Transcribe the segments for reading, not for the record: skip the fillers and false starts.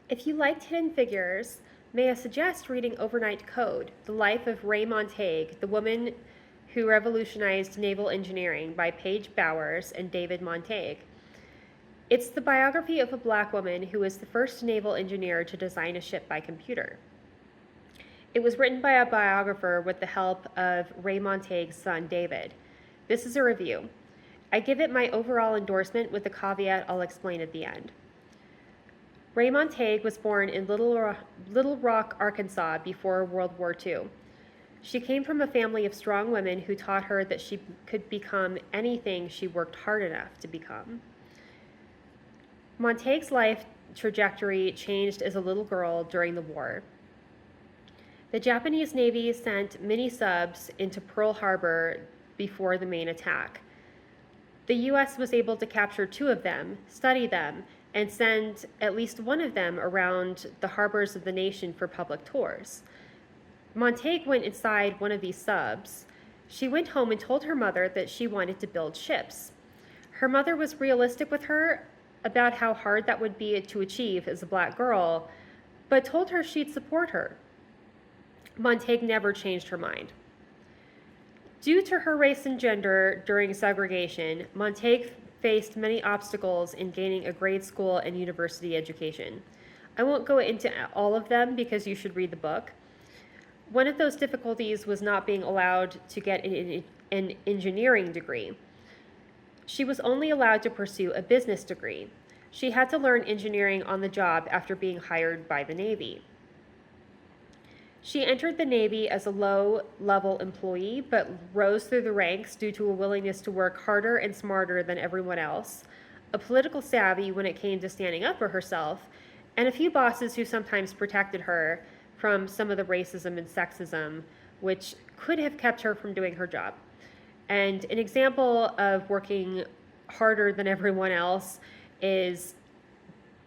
If you liked Hidden Figures, may I suggest reading Overnight Code, The Life of Raye Montage, the woman who revolutionized naval engineering by Paige Bowers and David Montague. It's the biography of a black woman who was the first naval engineer to design a ship by computer. It was written by a biographer with the help of Raye Montague's son, David. This is a review. I give it my overall endorsement with the caveat I'll explain at the end. Raye Montague was born in Little Rock, Arkansas before World War II. She came from a family of strong women who taught her that she could become anything she worked hard enough to become. Montague's life trajectory changed as a little girl during the war. The Japanese Navy sent mini subs into Pearl Harbor before the main attack. The U.S. was able to capture 2 of them, study them, and send at least one of them around the harbors of the nation for public tours. Montague went inside one of these subs. She went home and told her mother that she wanted to build ships. Her mother was realistic with her about how hard that would be to achieve as a black girl, but told her she'd support her. Montague never changed her mind. Due to her race and gender during segregation, Montague faced many obstacles in gaining a grade school and university education. I won't go into all of them because you should read the book. One of those difficulties was not being allowed to get an engineering degree. She was only allowed to pursue a business degree. She had to learn engineering on the job after being hired by the Navy. She entered the Navy as a low-level employee, but rose through the ranks due to a willingness to work harder and smarter than everyone else, a political savvy when it came to standing up for herself, and a few bosses who sometimes protected her from some of the racism and sexism, which could have kept her from doing her job. And an example of working harder than everyone else is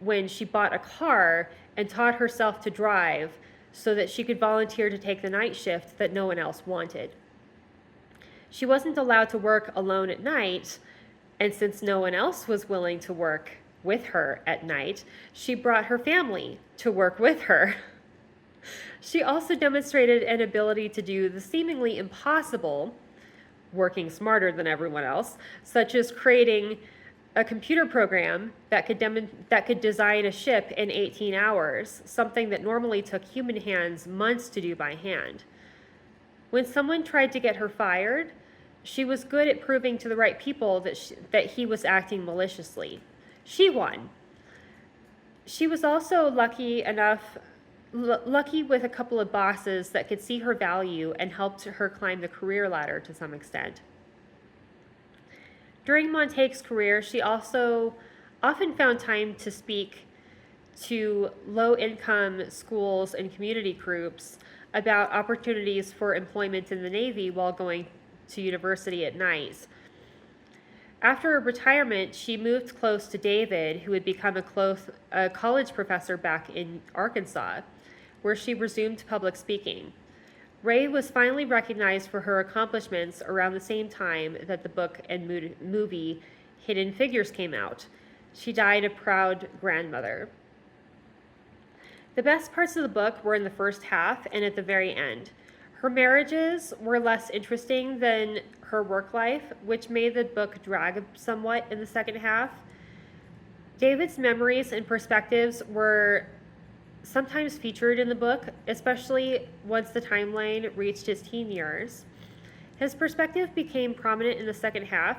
when she bought a car and taught herself to drive so that she could volunteer to take the night shift that no one else wanted. She wasn't allowed to work alone at night, and since no one else was willing to work with her at night, she brought her family to work with her. She also demonstrated an ability to do the seemingly impossible, working smarter than everyone else, such as creating a computer program that could design a ship in 18 hours, something that normally took human hands months to do by hand. When someone tried to get her fired, she was good at proving to the right people that he was acting maliciously. She won. She was also lucky with a couple of bosses that could see her value and helped her climb the career ladder to some extent. During Montague's career, she also often found time to speak to low-income schools and community groups about opportunities for employment in the Navy while going to university at night. After her retirement, she moved close to David, who had become a college professor back in Arkansas, where she resumed public speaking. Raye was finally recognized for her accomplishments around the same time that the book and movie Hidden Figures came out. She died a proud grandmother. The best parts of the book were in the first half and at the very end. Her marriages were less interesting than her work life, which made the book drag somewhat in the second half. David's memories and perspectives were sometimes featured in the book, especially once the timeline reached his teen years. His perspective became prominent in the second half,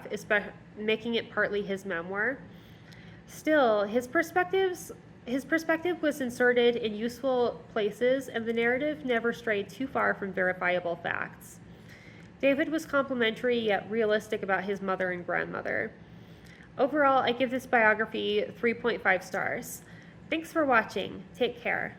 making it partly his memoir. Still, his perspective was inserted in useful places, and the narrative never strayed too far from verifiable facts. David was complimentary yet realistic about his mother and grandmother. Overall, I give this biography 3.5 stars. Thanks for watching. Take care.